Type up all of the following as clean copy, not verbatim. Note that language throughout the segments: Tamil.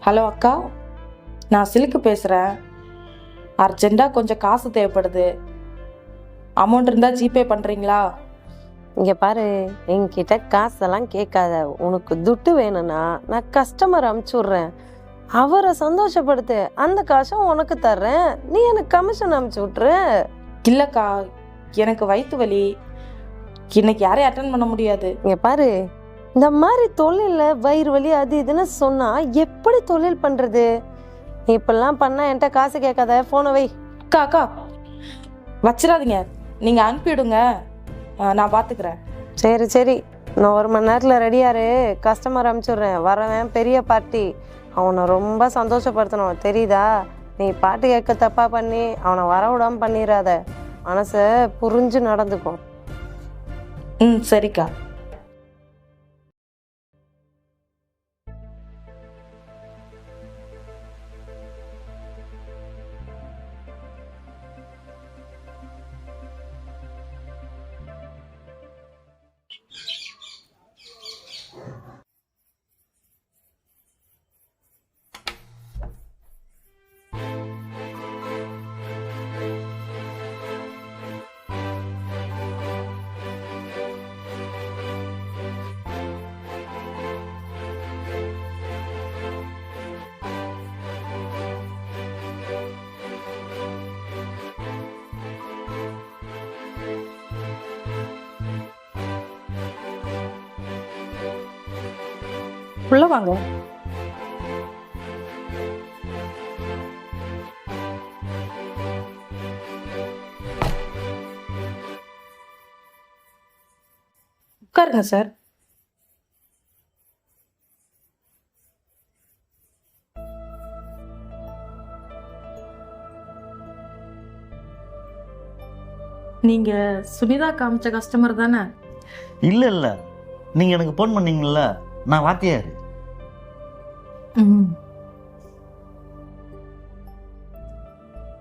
ஹலோ அக்கா, நான் சிலுக்கு பேசுகிறேன். அர்ஜெண்ட்டாக கொஞ்சம் காசு தேவைப்படுது. அமௌண்ட் இருந்தால் ஜிபே பண்ணுறீங்களா? இங்கே பாரு, என்கிட்ட காசெல்லாம் கேட்காத. உனக்கு துட்டு வேணும்னா நான் கஸ்டமர் அமுச்சு விட்றேன். அவரை சந்தோஷப்படுத்து, அந்த காசை உனக்கு தர்றேன். நீ எனக்கு கமிஷன் அமுச்சு விட்ரு. இல்லைக்கா, எனக்கு வயிற்று வலி. இன்னைக்கு யாரையும் அட்டன் பண்ண முடியாது. இங்கே பாரு, இந்த மாதிரி தொழிலில் வயிறு வலி அது இதுன்னு சொன்னால் எப்படி தொழில் பண்ணுறது? இப்பெல்லாம் பண்ணால் என்கிட்ட காசு கேட்காத, ஃபோனை வை. அக்கா அக்கா வச்சிடாதீங்க, நீங்கள் அனுப்பிவிடுங்க, நான் பார்த்துக்கிறேன். சரி சரி, நான் 1 மணி நேரத்தில் ரெடியாரு. கஸ்டமர் அமுச்சுட்றேன். வரவன் பெரிய பார்ட்டி, அவனை ரொம்ப சந்தோஷப்படுத்தணும், தெரியுதா? நீ பாட்டு கேட்க தப்பாக பண்ணி அவனை வர விடாமல் பண்ணிடாத. மனசை புரிஞ்சு நடந்துக்கும். சரிக்கா. உள்ள வாங்க. உட்காருங்க சார். நீங்க சுனிதா காமிச்ச கஸ்டமர் தானே? இல்லை இல்லை, நீங்கள் எனக்கு ஃபோன் பண்ணீங்கல்ல, நான் வாத்தியார்.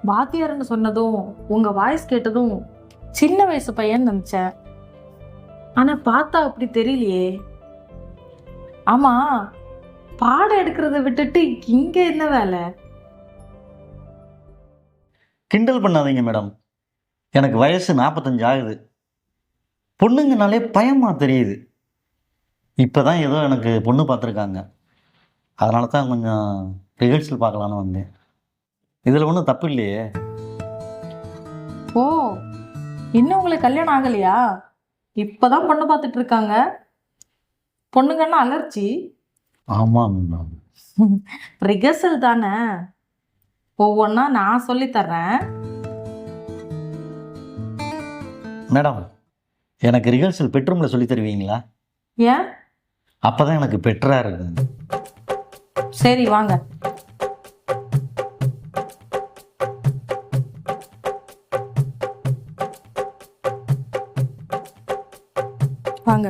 வாத்தியார்னு சொன்னதும் உங்க வாய்ஸ் கேட்டதும் சின்ன வயசு பையன் நினைச்சேன். ஆனா பார்த்தா அப்படி தெரியலையே. ஆமா, பாடம் எடுக்கிறத விட்டுட்டு இங்க என்ன வேலை? கிண்டல் பண்ணாதீங்க மேடம், எனக்கு வயசு 45 ஆகுது. பொண்ணுங்கனாலே பயமா தெரியுது. இப்போ தான் ஏதோ எனக்கு பொண்ணு பார்த்துருக்காங்க, அதனால தான் கொஞ்சம் ரிஹர்சல் பார்க்கலான்னு வந்தேன். இதில் ஒன்றும் தப்பு இல்லையே. ஓ, இன்னும் உங்களுக்கு கல்யாணம் ஆகலையா? இப்பதான் பொண்ணு பார்த்துட்டு இருக்காங்க. பொண்ணுங்கன்னா அலர்ஜி. ஆமாம் மேடம். ரிஹர்சல் தானே, ஒவ்வொன்றா நான் சொல்லி தர்றேன். மேடம், எனக்கு ரிஹர்சல் பெட்ரூமில் சொல்லி தருவீங்களா? ஏன்? அப்போ தான் எனக்கு பெட்டராக இருக்குது. சரி வாங்க. வாங்க.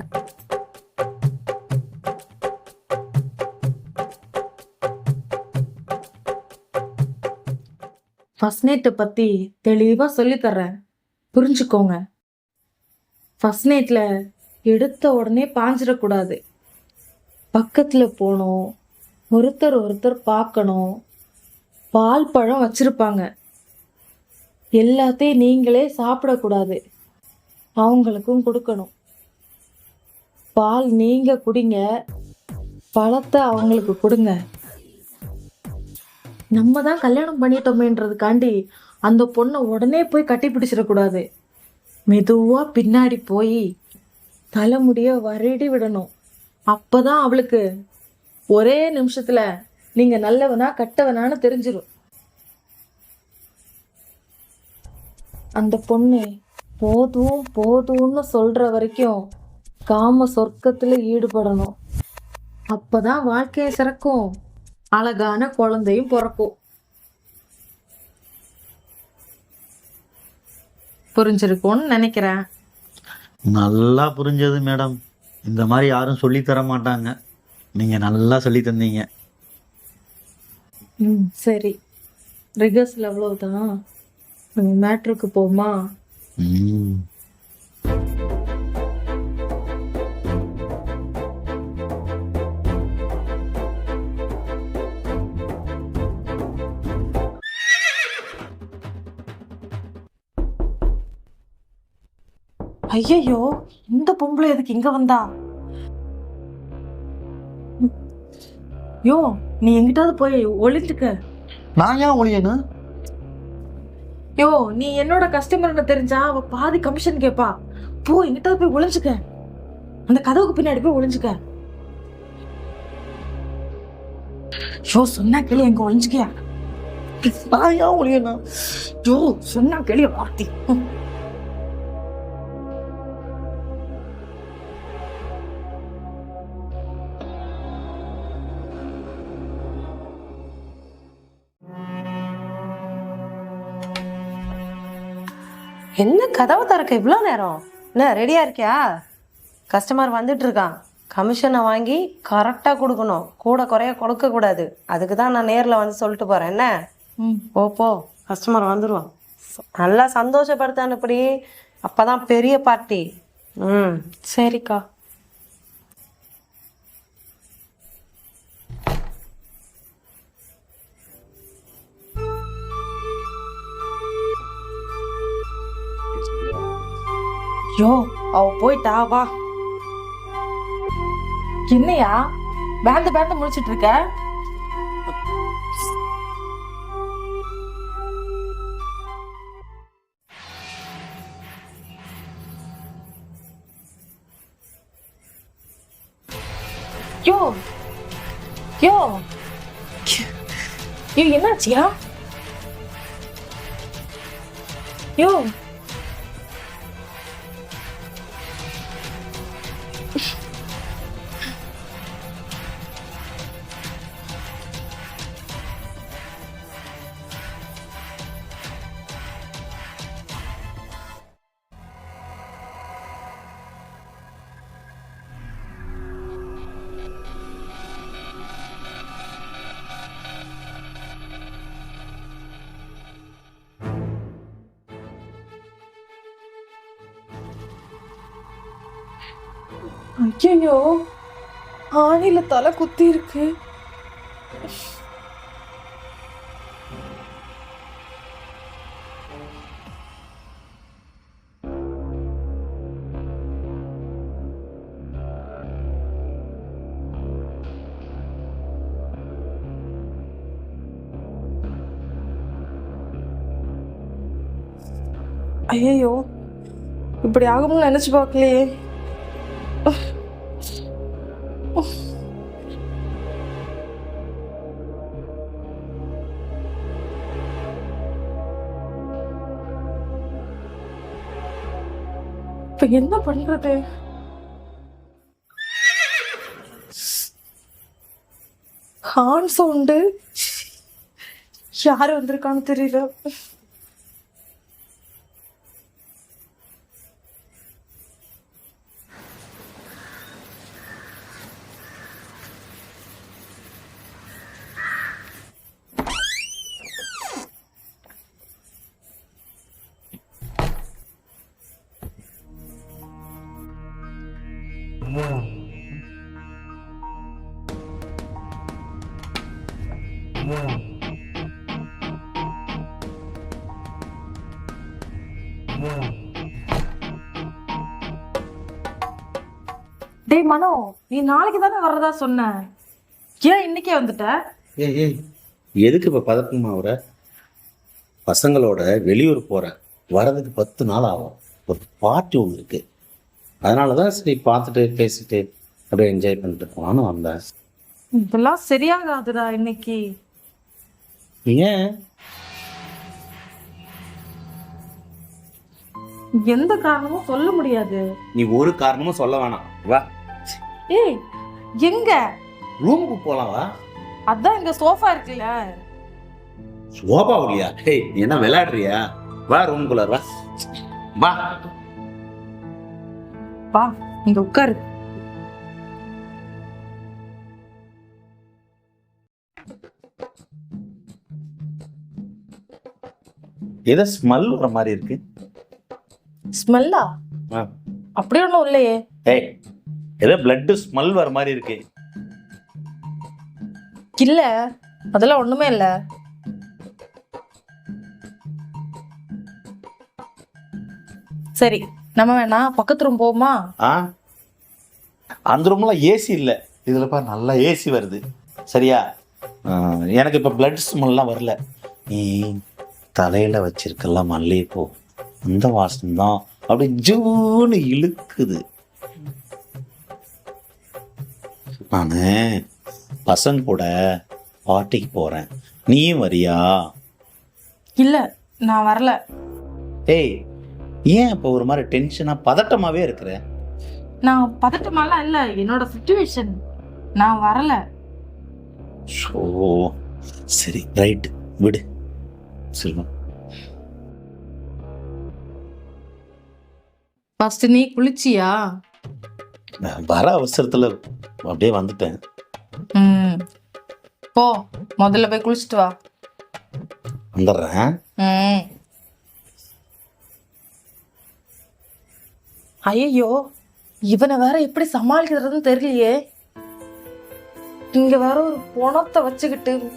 ஃபர்ஸ்ட் நைட்டை பற்றி தெளிவாக சொல்லித்தர்றேன், புரிஞ்சுக்கோங்க. ஃபர்ஸ்ட் நைட்டில் எடுத்த உடனே பாஞ்சிடக்கூடாது. பக்கத்தில் போகணும், ஒருத்தர் பார்க்கணும். பால் பழம் வச்சுருப்பாங்க, எல்லாத்தையும் நீங்களே சாப்பிடக்கூடாது, அவங்களுக்கும் கொடுக்கணும். பால் நீங்கள் குடிங்க, பழத்தை அவங்களுக்கு கொடுங்க. நம்ம தான் கல்யாணம் பண்ணிட்டோமேன்றதுக்காண்டி அந்த பொண்ணை உடனே போய் கட்டி பிடிச்சிடக்கூடாது. மெதுவாக பின்னாடி போய் தலைமுடிய வருடி விடணும். அப்போதான் அவளுக்கு ஒரே நிமிஷத்தில் நீங்கள் நல்லவனா கட்டவனான்னு தெரிஞ்சிடும். அந்த பொண்ணு போதும் போதும்னு சொல்கிற வரைக்கும் காம சொர்க்கத்தில் ஈடுபடணும். அப்போதான் வாழ்க்கையை சிறக்கும், அழகான குழந்தையும் பிறக்கும். புரிஞ்சிருக்கும்னு நினைக்கிறேன். நல்லா புரிஞ்சது மேடம். இந்த மாதிரி யாரும் சொல்லி தர மாட்டாங்க, நீங்கள் நல்லா சொல்லி தந்தீங்க. சரி, ரிஹர்சல் அவ்வளவுதான். மேட்ருக்கு போமா? ஐயையோ, இந்த பொம்பளை எதுக்கு இங்க வந்தா? யோ, நீ எங்கிட்டாவது போய் ஒளிஞ்சுக்க. நான் ஏன் ஒழியணும்? யோ, நீ என்னோட கஸ்டமர்னு தெரிஞ்சா அவ பாதி கமிஷன் கேப்பா. போ, எங்கிட்டாவது போய் ஒளிஞ்சுக்க. அந்த கதவுக்கு பின்னாடி போய் ஒளிஞ்சுக்க. யோ, சொன்னா கேளு, எங்க ஒளிஞ்சுக்கியா? நான் ஏன் ஒழியணும்? யோ, சொன்னா கேளு வார்த்தி. என்ன கதவை திறக்க இவ்வளோ நேரம்? என்ன ரெடியாக இருக்கியா? கஸ்டமர் வந்துட்டு இருக்கான். கமிஷனை வாங்கி கரெக்டாக கொடுக்கணும், கூட குறைய கொடுக்கக்கூடாது. அதுக்கு தான் நான் நேரில் வந்து சொல்லிட்டு போகிறேன். என்ன போ, கஸ்டமர் வந்துடுவான். நல்லா சந்தோஷப்படுத்த அனுப்படி, அப்போ தான் பெரிய பார்ட்டி. சரிக்கா. யோ, அவ போயிட்டா, வா. என்னையா பேந்து பேந்து முடிச்சிட்டு இருக்க? யோ யோ யோ, என்னாச்சியா? யோ, ஐயோ, ஆணில தலை குத்தி இருக்கு. ஐயோ, இப்படி ஆகும்னு நினைச்சு பார்க்கலையே. இப்ப என்ன பண்றது? Horn sound. யாரு வந்திருக்கான்னு தெரியல. டேய் மனோ, நீ நாளைக்கு தானே வர்றதா சொன்ன, ஏன் இன்னைக்கே வந்துட்ட? ஏய் எதுக்கு இப்போ பதட்டமா வர? பசங்களோட வெளியூர் போகிறேன், வரதுக்கு 10 நாள் ஆகும். ஒரு பார்ட்டி ஒன்று இருக்கு, அதனால தான் சரி பார்த்துட்டு பேசிட்டு அப்படியே என்ஜாய் பண்ணிட்டு போகலான்னு வந்தேன். இதெல்லாம் சரியாகாதுடா இன்னைக்கு. ஏன்? எந்த காரணமும் சொல்ல முடியாது. நீ ஒரு காரணமும் சொல்ல வேணாம், வா. ஏய், எங்க? ரூமுக்கு போலாம், வா. அதான் இங்க சோஃபா இருக்குல்ல. சோபா இல்லையா? ஹேய், நீ என்ன விளையாடுறியா? வா ரூமுக்குள்ள, வா வா வா, இங்க உட்காரு. ஏதோ ஸ்மெல் வர மாதிரி இருக்கு. ஸ்மெல்லா? அப்படி ஒண்ணும் இல்லையே. ஏய், ஏதோ பிளட் ஸ்மெல் வர மாதிரி இருக்கு. இல்ல, அதெல்லாம் ஒண்ணுமே இல்ல. சரி, நம்ம வேணா பக்கத்து ரூம் போமா? ஆ, அந்த ரூம்லாம் ஏசி இல்லை, இதில் பாரு நல்லா ஏசி வருது. சரியா? எனக்கு இப்போ பிளட் ஸ்மெல்லாம் வரல. நீ தலையில் வச்சிருக்கெல்லாம் மல்லிகைப்பூ, அந்த வாசம் தான் அப்படியே ஜூன்னு இழுக்குது. நான் பசங்க கூட பார்ட்டிக்கு போகிறேன், நீயும் வரியா? இல்ல, நான் வரல. ஏய், ஏன் இப்போ ஒரு மாதிரி டென்ஷனாக பதட்டமாகவே இருக்கிற? நான் பதட்டமாலாம் இல்ல, என்னோட சிச்சுவேஷன். நான் வரல. ஸோ சரி, ரைட்டு, விடு செல்வம். ஃபர்ஸ்ட் நீ குளிச்சியா? நான் வர அவசரத்தில் அப்படியே வந்துட்டேன். ம், போ, முதல்ல போய் குளிச்சுட்டு வா. வந்துடுறேன். ம். ஐயோ, இவனை வேற எப்படி சமாளிக்கிறதுன்னு தெரியலையே. இங்க வேற ஒரு பணத்தை வச்சுக்கிட்டு.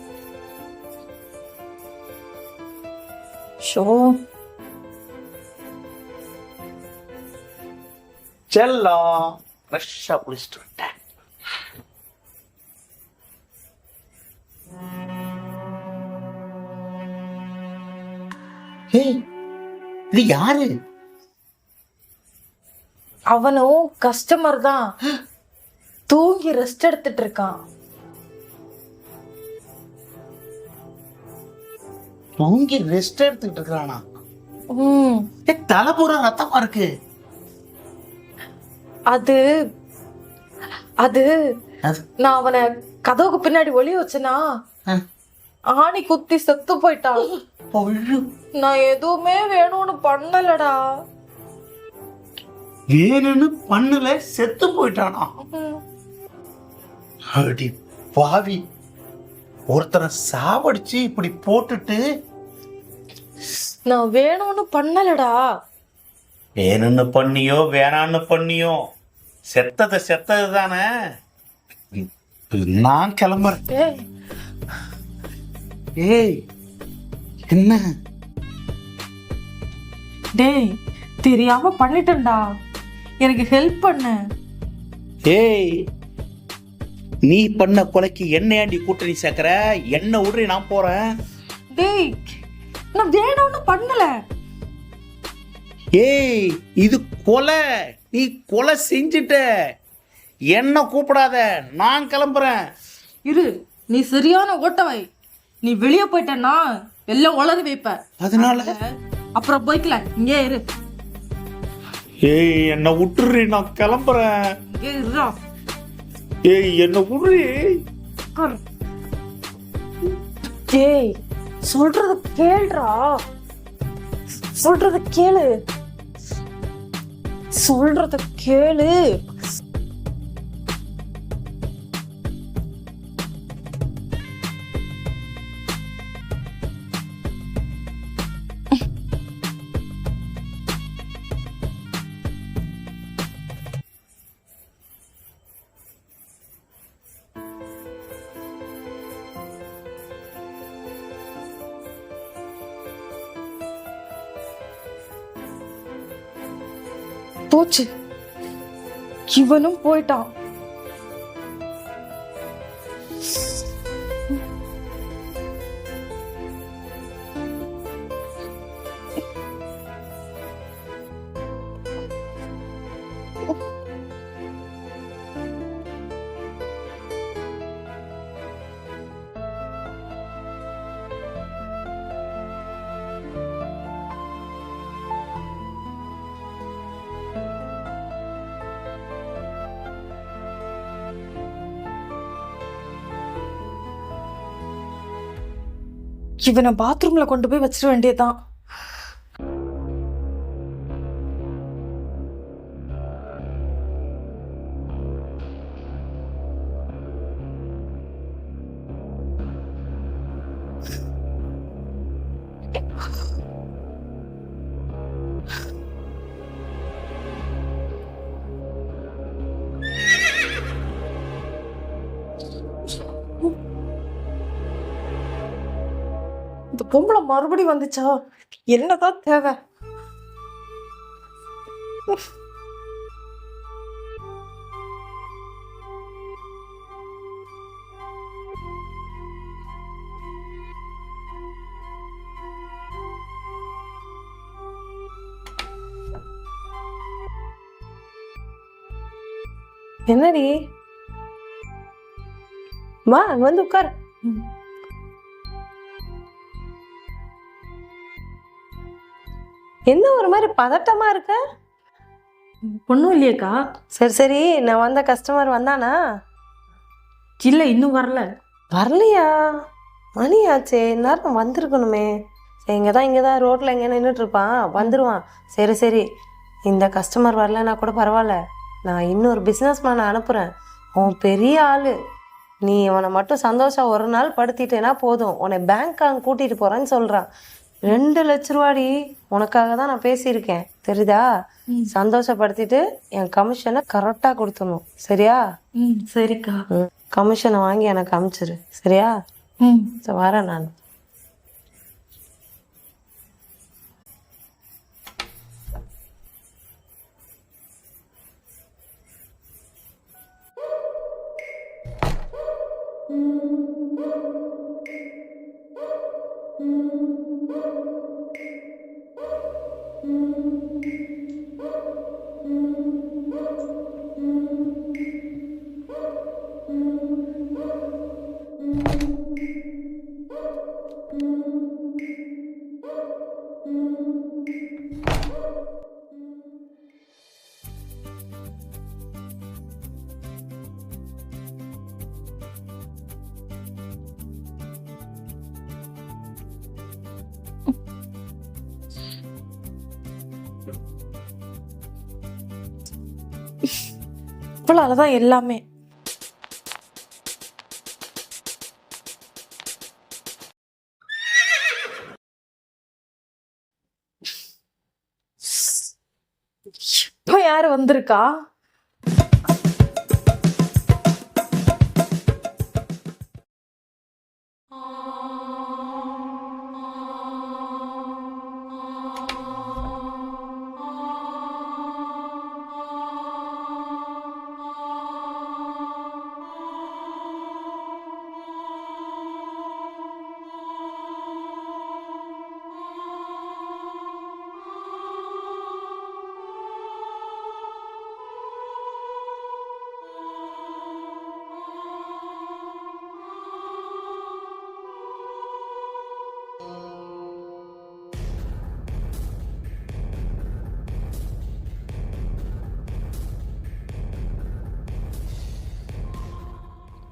ஷோ, செல்லம் ஃப்ரெஷ்ஷாக குளிச்சுட்டு வந்துட்டேன். ஏய், இது யாரு? அவனும் கஸ்டமர் தான், தூங்கி ரெஸ்ட் எடுத்துட்டு இருக்கான். தூங்கி ரெஸ்ட் எடுத்துக்கிட்டு இருக்கிறானா? ம், தலை பூரா ரத்தமா இருக்கு. அது அது அது- நான் அவனை கதவுக்கு பின்னாடி ஒளிய வச்சனா, ஆ. ஆணி குத்தி செத்து போயிட்டான். ஐயோ, நான் எதுவுமே வேணும்னு பண்ணலடா. வேணும்னு பண்ணல, செத்து போயிட்டானா? ம். அடி பாவி, ஒருத்தரை சாவடிச்சு இப்படி போட்டுட்டு. நான் வேணும்னு பண்ணலடா. வேணும்னு பண்ணியோ வேணான்னு பண்ணியோ, செத்தது செத்தது தானே. நான் கிளம்புறேன். ஏய், ஏய், என்ன? டேய், தெரியாம பண்ணிட்டேன்டா, எனக்கு ஹெல்ப் பண்ணு. ஏய், நீ பண்ண கொலைக்கு என்ன ஏண்டி கூட்டணி சேர்க்கிற? என்ன விடுறி, நான் போறேன். டேய், நான் வேணும்னு பண்ணல. ஏய், இது கொலை, நீ கொலை செஞ்சுட்ட. என்ன கூப்பிடாத, நான் கிளம்புறேன். இரு, நீ சரியான ஓட்டவை. நீ வெளியே போயிட்டேன்னா எல்லாம் உளறி வைப்ப. அதனால அப்புறம் போய்க்கல, இங்கே இரு. ஏய், என்ன விட்டுறி, நான் கிளம்புறேன். இங்கே இருடா. ஏய், என்ன விடுறி. உட்காரு. டேய், சொல்றத கேளுடா. சொல்றத கேளு. சொல்றத கேளு. போச்சு, இவனும் போயிட்டான். இவனை பாத்ரூம்ல கொண்டு போய் வச்சிட வேண்டியதுதான். இந்த பொம்பளை மறுபடி வந்துச்சா? என்னதான் தேவை? என்னடி வா வந்து உட்கார். என்ன ஒரு மாதிரி பதட்டமா இருக்க? ஒன்றும் இல்லையேக்கா. சரி சரி, நான் வந்த கஸ்டமர் வந்தானா? இல்லை, இன்னும் வரல. வரலையா? மணி ஆச்சே, நேரம் வந்திருக்கணுமே. சரி, இங்கே தான் ரோட்டில் எங்கே நின்றுட்டு இருப்பான், வந்துடுவான். சரி சரி, இந்த கஸ்டமர் வரலன்னா கூட பரவாயில்ல, நான் இன்னொரு பிஸ்னஸ் மேனை அனுப்புகிறேன். அவன் பெரிய ஆள். நீ அவனை மட்டும் சந்தோஷம் ஒரு நாள் படுத்திட்டேன்னா போதும், உன்னை பேங்க் அங்கே கூட்டிகிட்டு போகிறேன்னு சொல்கிறான். 2 லட்ச ரூபாடி, உனக்காக தான் நான் பேசியிருக்கேன், தெரியுதா? சந்தோஷப்படுத்திட்டு என் கமிஷனை கரெக்டாக கொடுத்துடணும், சரியா? சரிக்கா. கமிஷனை வாங்கி எனக்கு அனுப்பிச்சிரு, சரியா? சரி, வரேன் நான். இவ்வளோ தான் எல்லாமே. இப்போ யாரு வந்திருக்கா?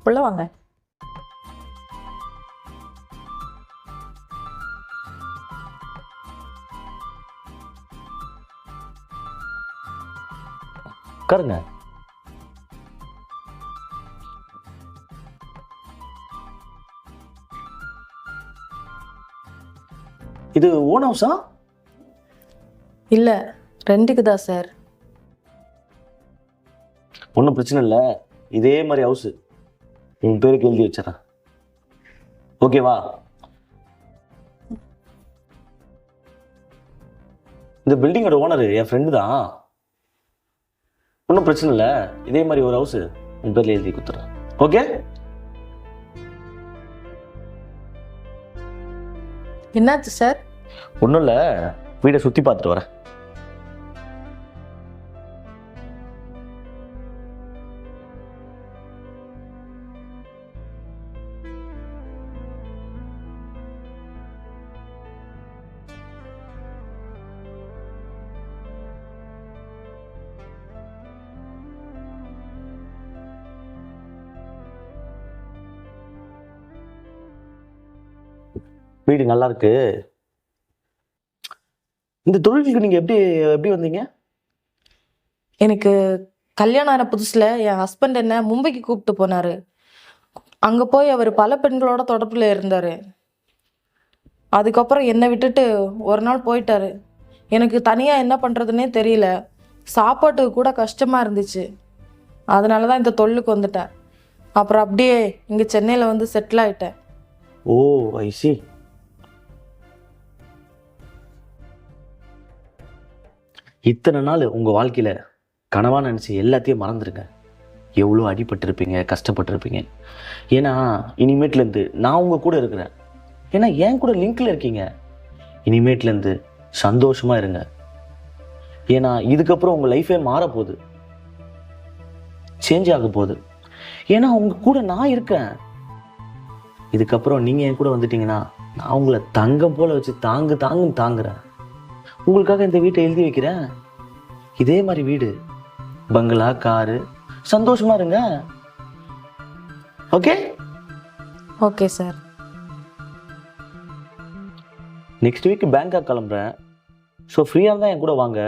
உள்ள வாங்க. உட்காருங்க. இது ஓன் ஹவுஸா? இல்லை, ரெண்டுக்கு தான் சார். ஒன்றும் பிரச்சனை இல்லை, இதே மாதிரி ஹவுஸு உன் பேருக்கு எழுதி வச்சிடறேன், ஓகேவா? இந்த பில்டிங்கோட ஓனர் என் ஃப்ரெண்டு தான். ஒன்றும் பிரச்சனை இல்லை, இதே மாதிரி ஒரு ஹவுஸு உன் பேரில் எழுதி கொடுத்துட்றேன், ஓகே? என்னாச்சு சார்? ஒன்றும் இல்லை, வீடை சுற்றி பார்த்துட்டு வரேன். வீடு நல்லா இருக்கு. இந்த தொழிலுக்கு நீங்க எப்படி எப்படி வந்தீங்க? எனக்கு கல்யாணம் ஆன புதுசுல என் ஹஸ்பண்ட் என்ன மும்பைக்கு கூப்பிட்டு போனாரு. அங்க போய் அவர் பல பெண்களோட தொடர்புல இருந்தாரு. அதுக்கப்புறம் என்னை விட்டுட்டு ஒரு நாள் போயிட்டாரு. எனக்கு தனியா என்ன பண்றதுன்னே தெரியல. சாப்பாட்டுக்கு கூட கஷ்டமா இருந்துச்சு. அதனால தான் இந்த தொழிலுக்கு வந்துட்டேன். அப்புறம் அப்படியே இங்க சென்னையில வந்து செட்டில் ஆயிட்டேன். ஓ, ஐ சி. இத்தனை நாள் உங்கள் வாழ்க்கையில் கனவாக நினச்சி எல்லாத்தையும் மறந்துடுங்க. எவ்வளோ அடிபட்டிருப்பீங்க, கஷ்டப்பட்டிருப்பீங்க. ஏன்னா இனிமேட்லேருந்து நான் உங்கள் கூட இருக்கிறேன். ஏன்னா என் கூட லிங்க்கில் இருக்கீங்க. இனிமேட்லேருந்து சந்தோஷமாக இருங்க. ஏன்னா இதுக்கப்புறம் உங்கள் லைஃபே மாறப்போகுது, சேஞ்ச் ஆக போகுது. ஏன்னா உங்கள் கூட நான் இருக்கேன். இதுக்கப்புறம் நீங்கள் என் கூட வந்துட்டீங்கன்னா நான் உங்களை தங்கம் போல் வச்சு தாங்குன்னு தாங்குறேன். உங்களுக்காக இந்த வீட்டை எழுதி வைக்கிறேன். இதே மாதிரி வீடு, பங்களா, காரு, சந்தோஷமா இருங்க. Okay? Okay sir. Next week Bangkok கிளம்புறேன். ஸோ ஃப்ரீயாக இருந்தால் என் கூட வாங்க.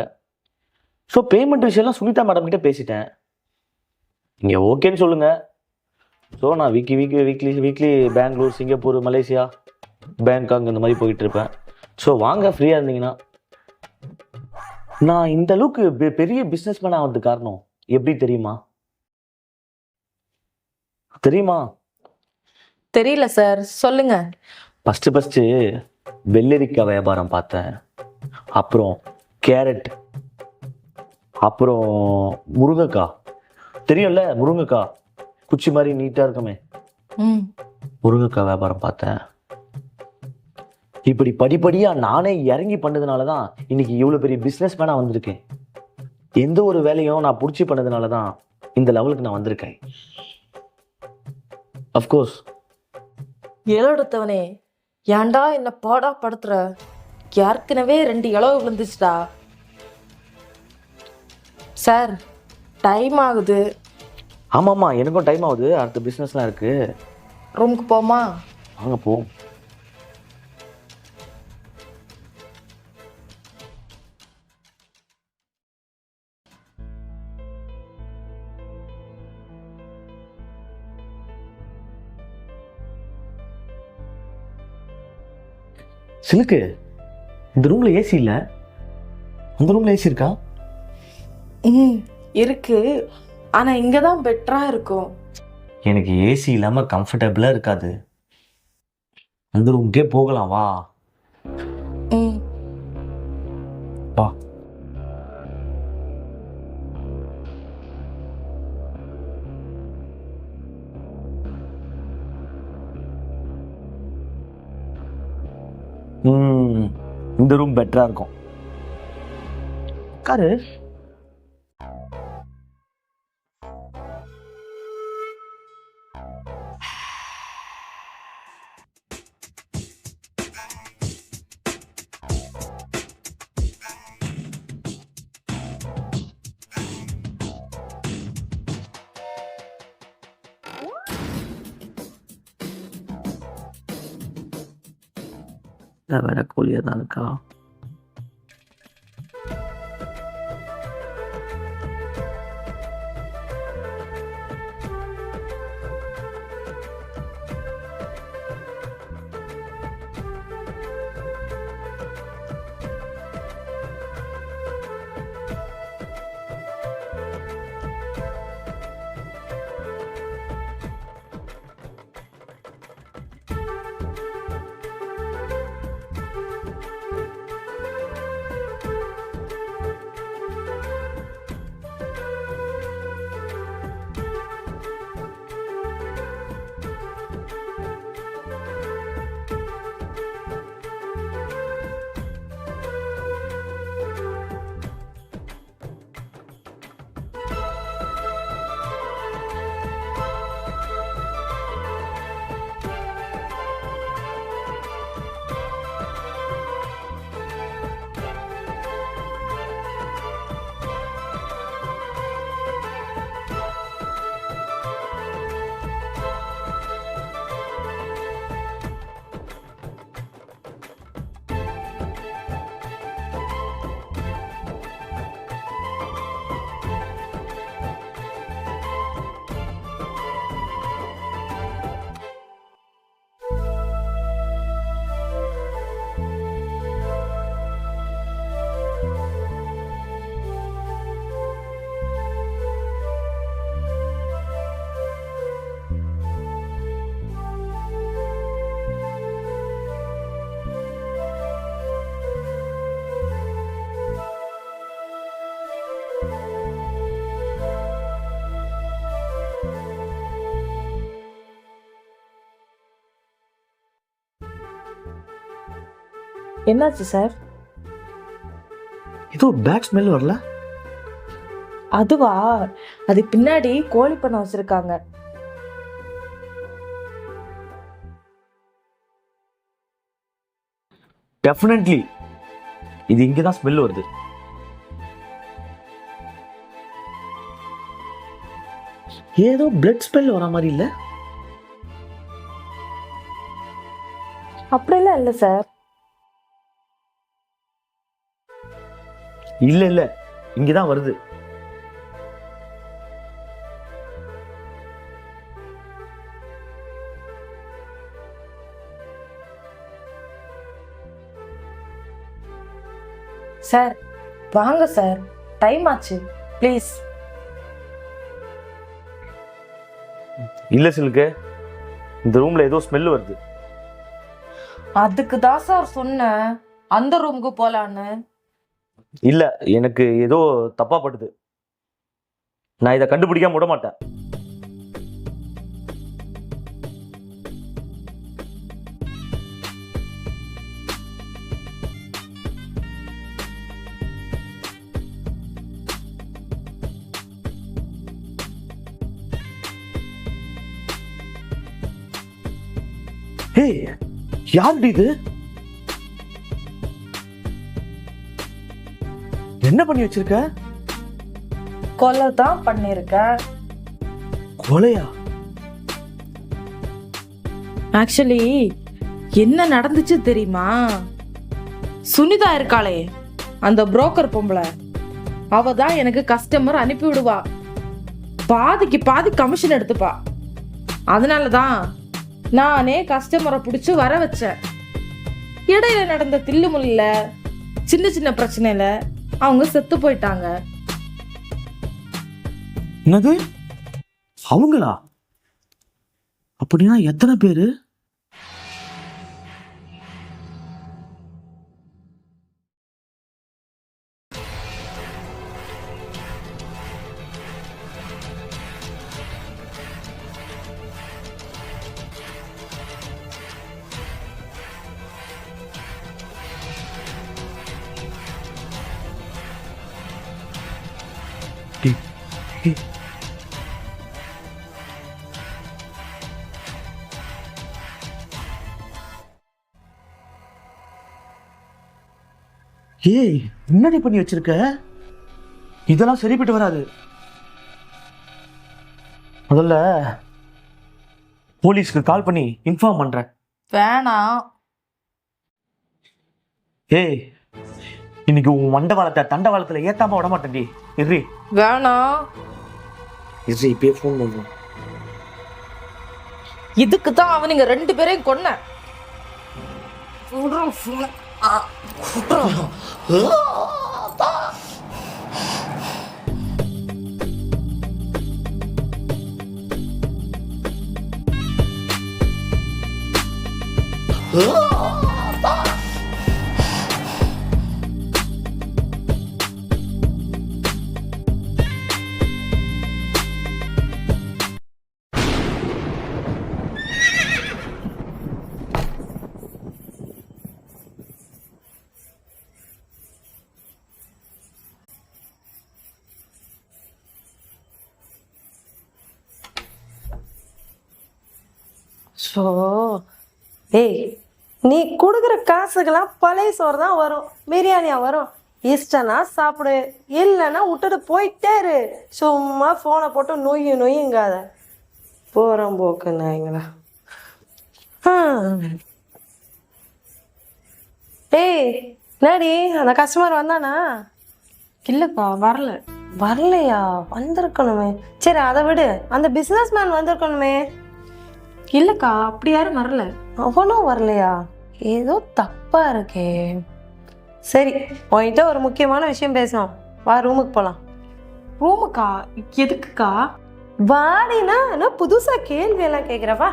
ஸோ பேமெண்ட் விஷயம்லாம் சுனிதா மேடம் கிட்ட பேசிட்டேன். நீங்கள் ஓகேன்னு சொல்லுங்கள். ஸோ நான் weekly Bangalore, Singapore, Malaysia, Bangkok இந்த மாதிரி போயிட்டு இருப்பேன். ஸோ வாங்க ஃப்ரீயாக இருந்தீங்கன்னா. நான் இந்த அளவுக்கு பெரிய பிஸ்னஸ் மேன் ஆகிறதுக்கு காரணம் எப்படி தெரியுமா? தெரியல சார், சொல்லுங்க. ஃபஸ்ட்டு வெள்ளரிக்காய் வியாபாரம் பார்த்தேன். அப்புறம் கேரட், அப்புறம் முருங்கைக்காய். தெரியும்ல முருங்கைக்காய், குச்சி மாதிரி நீட்டாக இருக்குமே, முருங்கைக்காய் வியாபாரம் பார்த்தேன். இப்படி படிப்படியாக நானே இறங்கி பண்ணதுனால தான் இன்னைக்கு இவ்வளோ பெரிய பிஸ்னஸ் மேனாக வந்திருக்கேன். எந்த ஒரு வேலையும் நான் பிடிச்சி பண்ணதுனால தான் இந்த லெவலுக்கு நான் வந்திருக்கேன். அஃப்கோர்ஸ். இளவெடுத்தவனே, ஏன்டா என்ன பாடா படுத்துற? ஏற்கனவே 2 இளவு விழுந்துச்சுடா. சார், டைம் ஆகுது. ஆமாம்மா, எனக்கும் டைம் ஆகுது. அடுத்த பிஸ்னஸ்லாம் இருக்குது. ரூமுக்கு போமா? வாங்க போ. சிலுக்கு, இந்த ரூம்ல ஏசி இல்லை, அந்த ரூம்ல ஏசி இருக்கா? இருக்கு, ஆனா இங்கதான் பெட்டரா இருக்கும். எனக்கு ஏசி இல்லாம கம்ஃபர்டபுளா இருக்காது. அந்த ரூம்க்கே போகலாம், வா. வா. இந்த ரூம் பெட்டரா இருக்கும். உட்காரு. வேற கோழியா தான் இருக்கா? என்னாச்சு சார்? ஏதோ பேட் ஸ்மெல் வரல. அதுவா, அது பின்னாடி கோழி பண்ணை வச்சிருக்காங்க. டெஃபினெட்லி இது இங்கே தான் ஸ்மெல் வருது. ஏதோ பிளட் ஸ்மெல் வர மாதிரி இல்லை. அப்படிலாம் இல்லை சார். இல்லை இல்லை, இங்கே தான் வருது. சார் வாங்க சார், டைம் ஆச்சு, ப்ளீஸ். இல்லை சிலுக்கு, இந்த ரூம்ல ஏதோ ஸ்மெல் வருது. அதுக்கு தான் சார் சொன்னேன் அந்த ரூமுக்கு போலான்னு. இல்லை, எனக்கு ஏதோ தப்பா பட்டுது. நான் இதை கண்டுபிடிக்காம விட மாட்டேன். ஹே, யாருடி இது? என்ன பண்ணி வச்சிருக்க? கொலை தான் பண்ணிருக்கேன். கொலையா? ஆக்சுவலி என்ன நடந்துச்சு தெரியுமா? சுனிதா இருக்காளே, அந்த புரோக்கர் பொம்பளை, அவ தான் எனக்கு கஸ்டமர் அனுப்பி விடுவா. பாதிக்கு பாதி கமிஷன் எடுத்துப்பா. அதனால தான் நானே கஸ்டமரை பிடிச்சி வர வச்சேன். இடையில நடந்த தில்லுமுல்ல சின்ன சின்ன பிரச்சனையில அவங்க செத்து போயிட்டாங்க. என்னது? அவங்களா? அப்படின்னா எத்தனை பேரு? ஏய், என்னடி பண்ணி வச்சிருக்க? இதெல்லாம் சரிப்பட்டு வராது. முதல்ல போலீஸ்க்கு கால் பண்ணி இன்ஃபார்ம் பண்றேன். வேணாம். ஏய், இன்னைக்கு உன் மண்டவாளத்தை தண்டவாளத்துல ஏத்தாம விட மாட்டேன்டி. இரு வேணாம். இப்பயே ஃபோன் பண்ணுறேன். இதுக்கு தான் அவனுங்க 2 பேரையும் கொன்ன. ஸோ ஏய், நீ கொடுக்குற காசுக்கெல்லாம் பழைய சோறு தான் வரும், பிரியாணியா வரும். இஷ்டனா சாப்பிடு, இல்லைன்னா விட்டுட்டு போயிட்டே இரு. சும்மா ஃபோனை போட்டு நொய்யுங்காத. போகிறோம் போக்கு நாய்ங்களா. ஏய், என்னடி அந்த கஸ்டமர் வந்தானா? இல்லக்கா, வரல. வரலையா? வந்திருக்கணுமே. சரி அதை விடு, அந்த பிஸ்னஸ் மேன் வந்திருக்கணுமே. இல்லக்கா, அப்படி யாரும் வரல. அவனும் வரலையா? ஏதோ தப்பா இருக்கே. சரி, உன்கிட்ட ஒரு முக்கியமான விஷயம் பேசணும். வா, ரூமுக்கு போலாம். ரூமுக்கா? எதுக்குக்கா? வாடினா என்ன புதுசா கேள்வி எல்லாம் கேக்குறவா?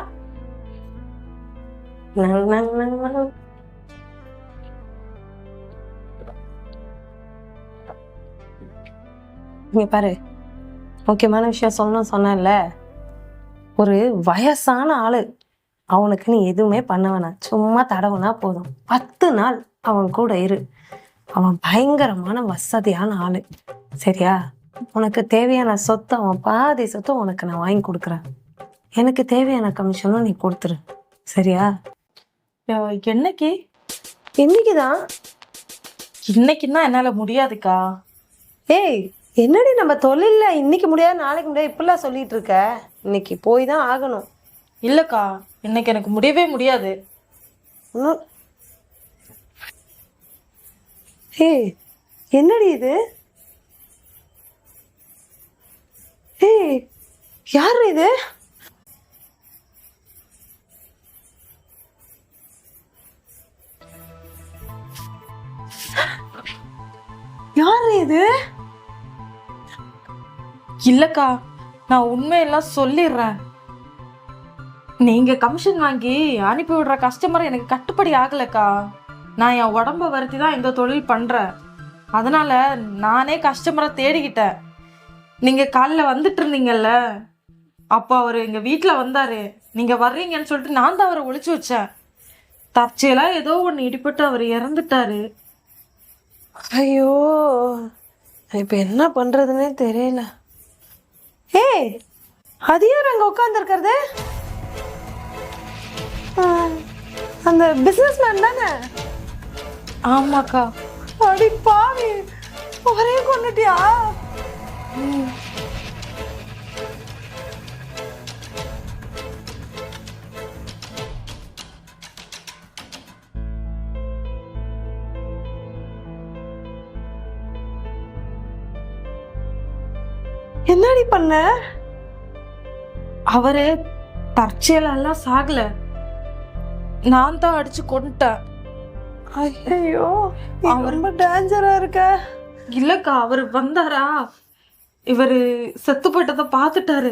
நீ பாரு, முக்கியமான விஷயம் சொல்லணும் சொன்னேன்ல. ஒரு வயசான ஆளு, அவனுக்கு நீ எதுவுமே பண்ண வேணாம், சும்மா தடவுனா போதும். 10 நாள் அவன் கூட இரு. அவன் பயங்கரமான வசதியான ஆளு. சரியா? உனக்கு தேவையான சொத்து, அவன் பாதி சொத்து உனக்கு நான் வாங்கி கொடுக்குறேன். எனக்கு தேவையான கமிஷனும் நீ கொடுத்துரு. சரியா? என்னைக்கு? இன்னைக்குதான். இன்னைக்குன்னா என்னால முடியாதுக்கா. ஏய், என்னடி நம்ம தொழில்ல இன்னைக்கு முடியாது நாளைக்கு முடியாது இப்படிலாம் சொல்லிட்டு இருக்க? இன்னைக்கு போய் தான் ஆகணும். இல்லக்கா, இன்னைக்கு எனக்கு முடியவே முடியாது. இன்னும் ஏய், என்னடி இது? ஏய், யாரு இது? யாரு இது? இல்லக்கா, நான் உண்மையெல்லாம் சொல்லிடுறேன். நீங்க கமிஷன் வாங்கி அனுப்பி விடுற கஸ்டமர் எனக்கு கட்டுப்படி ஆகலக்கா. நான் என் உடம்ப வருத்தி தான் இந்த தொழில் பண்றேன். அதனால நானே கஸ்டமரை தேடிக்கிட்டேன். நீங்க காலைல வந்துட்டு இருந்தீங்கல்ல, அப்போ அவர் எங்க வீட்டில் வந்தாரு. நீங்க வர்றீங்கன்னு சொல்லிட்டு நான் தான் அவரை ஒளிச்சு வச்சேன். தற்செயலா ஏதோ ஒன்று இடிபட்டு அவர் இறந்துட்டாரு. ஐயோ, இப்ப என்ன பண்றதுன்னே தெரியல. ஏய், அது யார் அங்க உட்காந்துருக்கிறது? அந்த பிசினஸ் மேன் தானே? ஆமாக்கா. அடி பாவி, ஒரே கொண்டுட்டியா? என்னடி பண்ண? அவரு தற்செயலெல்லாம் சாகல, நான் தான் அடிச்சு கொண்டுட்டேன். ஐயோ, ரொம்ப டேஞ்சரா இருக்க. இல்லக்கா, அவர் வந்தாரா, இவரு செத்து போயிட்டதை பார்த்துட்டாரு.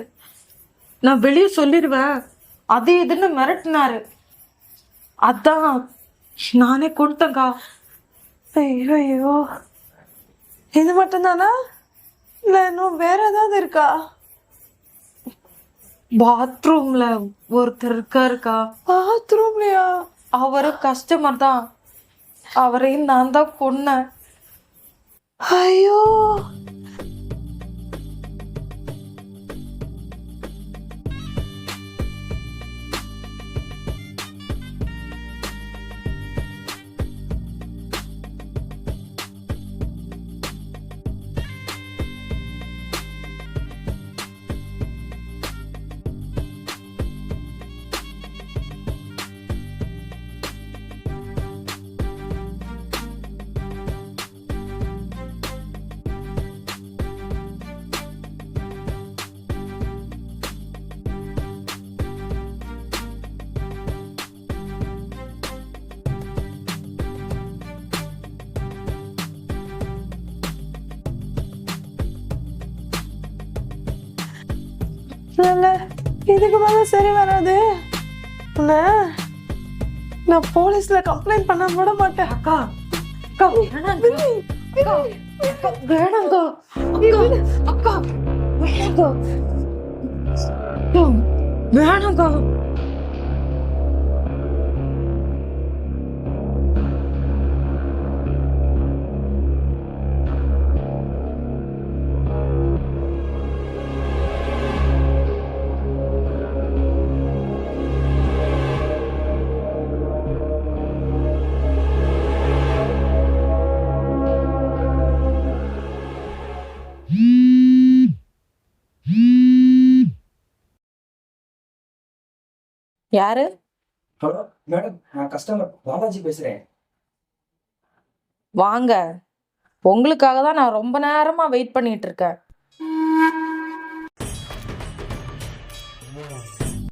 நான் வெளியே சொல்லிடுவேன் அது இதுன்னு மிரட்டினாரு. அதான் நானே கொண்டுட்டேங்க்கா. ஐயோ, இது மட்டும்தானா இல்ல இன்னும் வேற ஏதாவது இருக்கா? பாத்ரூம்ல ஒருத்தர் இருக்காருக்கா. பாத்ரூம்லயா? அவரு கஸ்டமர் தான், அவரையும் நான் தான் கொன்னேன். ஐயோ, இல்ல, இதுக்கு மேல சரி வராது. நான் போலீஸ்ல கம்ப்ளைண்ட் பண்ண விட மாட்டேன். அக்கா, அக்கா வேணாங்க. அக்கா, அக்கா வேணாங்க. அக்கா, அக்கா வேணாங்க. அக்கா, வேணாங்க. யாரு? ஹலோ மேடம், நான் கஸ்டமர் பாலாஜி பேசுகிறேன். வாங்க. உங்களுக்காக தான் நான் ரொம்ப நேரமா வெயிட் பண்ணிட்டு இருக்கேன்.